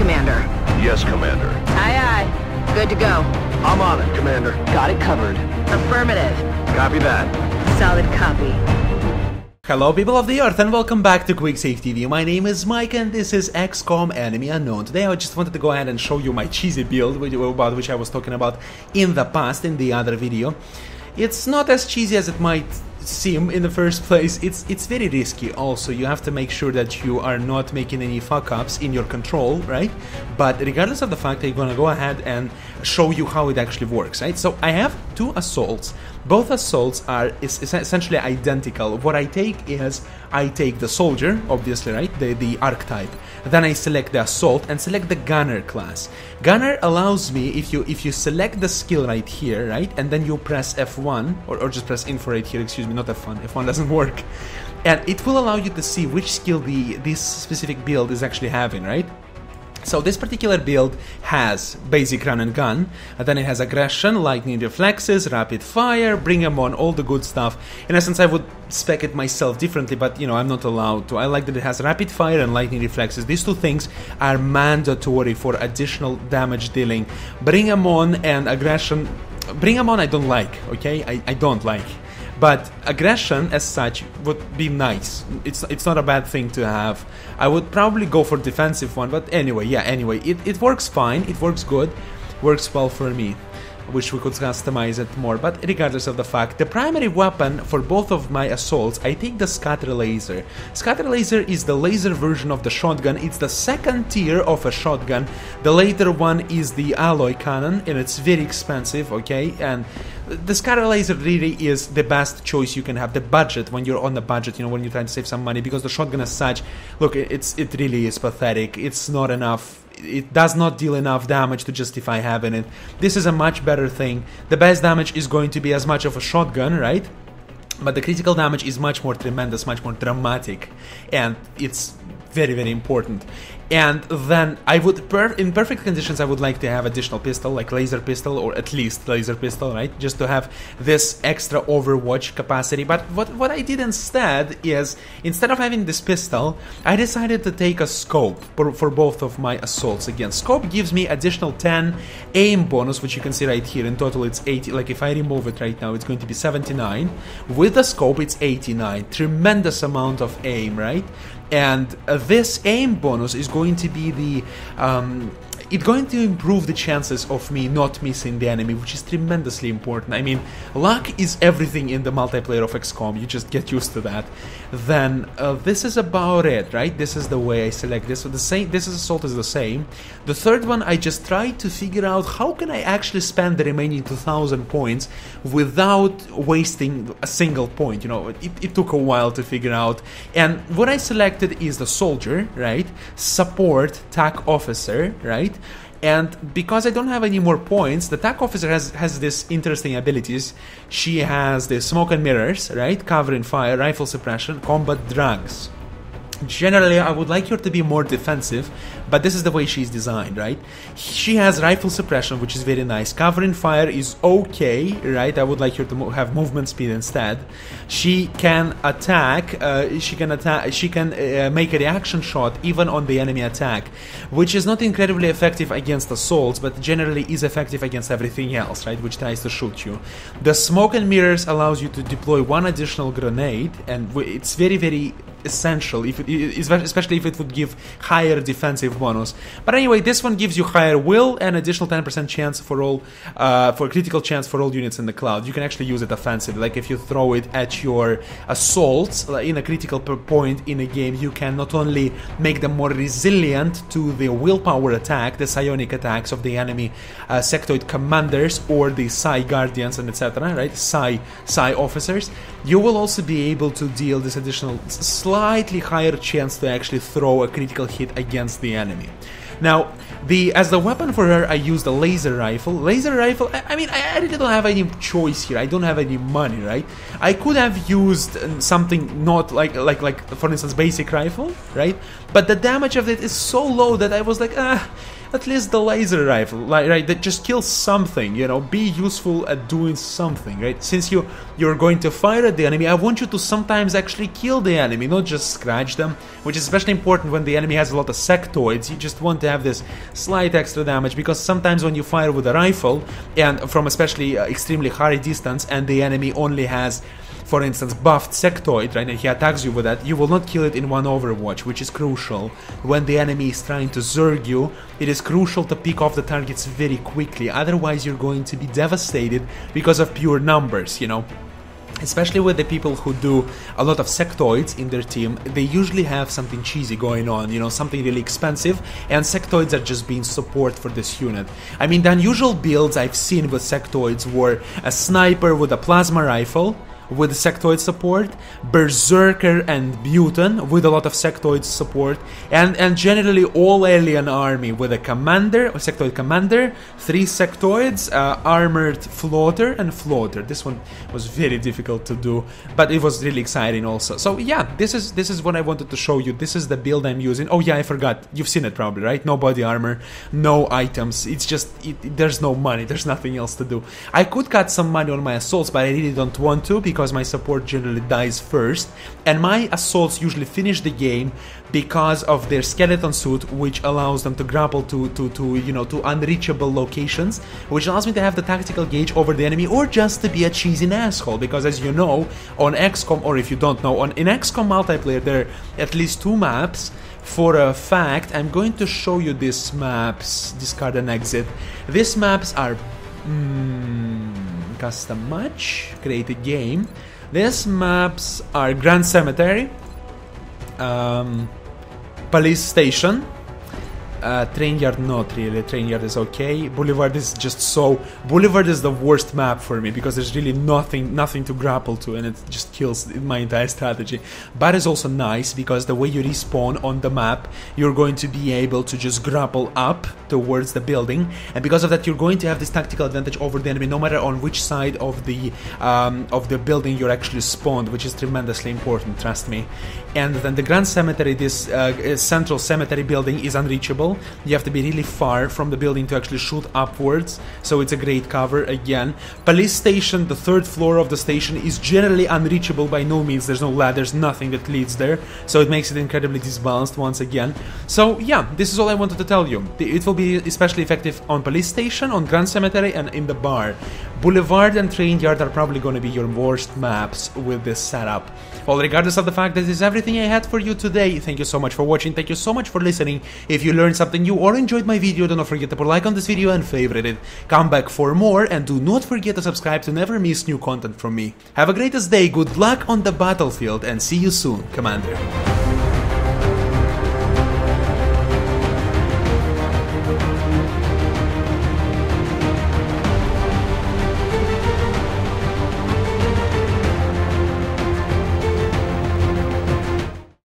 Commander. Yes, Commander. Aye, aye. Good to go. I'm on it, Commander. Got it covered. Affirmative. Copy that. Solid copy. Hello people of the earth and welcome back to QuickSaveTV. My name is Mike and this is XCOM Enemy Unknown. Today I just wanted to go ahead and show you my cheesy build about which I was talking about in the past in the other video. It's not as cheesy as it might seem in the first place. It's very risky also. You have to make sure that you are not making any fuck-ups in your control, right? But regardless of the fact, I'm gonna go ahead and show you how it actually works, right? So I have two assaults. Both assaults are essentially identical. What I take is, I take the soldier, obviously, right? The archetype. Then I select the assault and select the gunner class. Gunner allows me, if you select the skill right here, right? And then you press F1, or just press info right here, excuse me, not F1. F1 doesn't work. And it will allow you to see which skill this specific build is actually having, right? So this particular build has basic run and gun, and then it has aggression, lightning reflexes, rapid fire, bring 'em on, all the good stuff. In essence, I would spec it myself differently, but you know, I'm not allowed to. I like that it has rapid fire and lightning reflexes. These two things are mandatory for additional damage dealing. Bring 'em on and aggression. Bring 'em on I don't like, okay? I don't like. But aggression as such would be nice. It's not a bad thing to have. I would probably go for defensive one, but anyway, yeah, anyway, it works fine, it works good, works well for me. Wish we could customize it more, but regardless of the fact, the primary weapon for both of my assaults, I take the scatter laser. Scatter laser is the laser version of the shotgun. It's the second tier of a shotgun. The later one is the alloy cannon, and it's very expensive, okay? And the scatter laser really is the best choice you can have. The budget, when you're on the budget, you know, when you're trying to save some money, because the shotgun as such, look, it really is pathetic. It's not enough. It does not deal enough damage to justify having it. This is a much better thing. The best damage is going to be as much of a shotgun, right? But the critical damage is much more tremendous, much more dramatic, and it's very, very important. And then I would, in perfect conditions, I would like to have additional pistol, like laser pistol, or at least laser pistol, right? Just to have this extra overwatch capacity. But what I did instead is, instead of having this pistol, I decided to take a scope for both of my assaults. Again, scope gives me additional 10 aim bonus, which you can see right here. In total, it's 80. Like if I remove it right now, it's going to be 79. With the scope, it's 89. Tremendous amount of aim, right? And this aim bonus is going to be the it's going to improve the chances of me not missing the enemy, which is tremendously important. I mean, luck is everything in the multiplayer of XCOM. You just get used to that. Then this is about it, right? This is the way I select this. So the same. This assault is the same. The third one, I just tried to figure out how can I actually spend the remaining 2,000 points without wasting a single point. You know, it took a while to figure out. And what I selected is the soldier, right? Support, TAC officer, right? And because I don't have any more points, the TAC officer has this interesting abilities. She has the smoke and mirrors, right? Covering fire, rifle suppression, combat drugs. Generally, I would like her to be more defensive, but this is the way she's designed, right? She has rifle suppression, which is very nice. Covering fire is okay, right? I would like her to have movement speed instead. She can attack. She can make a reaction shot even on the enemy attack, which is not incredibly effective against assaults, but generally is effective against everything else, right? Which tries to shoot you. The smoke and mirrors allows you to deploy one additional grenade, and it's very, very essential, especially if it would give higher defensive bonus. But anyway, this one gives you higher will and additional 10% chance for all, for critical chance for all units in the cloud. You can actually use it offensively. Like if you throw it at your assaults in a critical point in a game, you can not only make them more resilient to the willpower attack, the psionic attacks of the enemy sectoid commanders or the psi guardians and etc., right? Psi officers. You will also be able to deal this additional slightly higher chance to actually throw a critical hit against the enemy. Now, as the weapon for her, I used a laser rifle. Laser rifle, I mean, I really don't have any choice here. I don't have any money, right? I could have used something not like for instance, basic rifle, right? But the damage of it is so low that I was like, at least the laser rifle, right, that just kills something, you know, be useful at doing something, right? Since you're going to fire at the enemy, I want you to sometimes actually kill the enemy, not just scratch them, which is especially important when the enemy has a lot of sectoids. You just want to have this slight extra damage, because sometimes when you fire with a rifle, and from especially extremely high distance, and the enemy only has, for instance, buffed sectoid, right, and he attacks you with that, you will not kill it in one overwatch, which is crucial. When the enemy is trying to zerg you, it is crucial to pick off the targets very quickly, otherwise you're going to be devastated because of pure numbers, you know. Especially with the people who do a lot of sectoids in their team, they usually have something cheesy going on, you know, something really expensive, and sectoids are just being support for this unit. I mean, the unusual builds I've seen with sectoids were a sniper with a plasma rifle, with sectoid support, berserker and Butan with a lot of sectoid support, and generally all alien army with a commander, a sectoid commander, 3 sectoids, armored floater and floater. This one was very difficult to do, but it was really exciting also. So yeah, this is what I wanted to show you. This is the build I'm using. Oh yeah, I forgot. You've seen it probably, right? No body armor, no items. It's just there's no money. There's nothing else to do. I could cut some money on my assaults, but I really don't want to, because my support generally dies first, and my assaults usually finish the game because of their skeleton suit, which allows them to grapple to you know, to unreachable locations, which allows me to have the tactical gauge over the enemy, or just to be a cheesy asshole. Because as you know, on XCOM, or if you don't know, in XCOM multiplayer there are at least 2 maps. For a fact, I'm going to show you these maps. Discard and exit. These maps are custom match, create a game. These maps are Grand Cemetery, Police Station, Train Yard, not really. Train Yard is okay. Boulevard is just so... Boulevard is the worst map for me, because there's really nothing to grapple to, and it just kills my entire strategy. But it's also nice, because the way you respawn on the map, you're going to be able to just grapple up towards the building, and because of that you're going to have this tactical advantage over the enemy, no matter on which side of the building you're actually spawned, which is tremendously important, trust me. And then the Grand Cemetery, this central cemetery building, is unreachable. You have to be really far from the building to actually shoot upwards, so it's a great cover again. Police Station, the 3rd floor of the station, is generally unreachable by no means. There's no ladders, nothing that leads there, so it makes it incredibly disbalanced once again. So yeah, this is all I wanted to tell you. It will be especially effective on Police Station, on Grand Cemetery, and in the bar. Boulevard and Train Yard are probably going to be your worst maps with this setup. Well, regardless of the fact, that is everything I had for you today. Thank you so much for watching, thank you so much for listening. If you learned something new or enjoyed my video, do not forget to put a like on this video and favorite it. Come back for more, and do not forget to subscribe to never miss new content from me. Have a greatest day, good luck on the battlefield, and see you soon, Commander.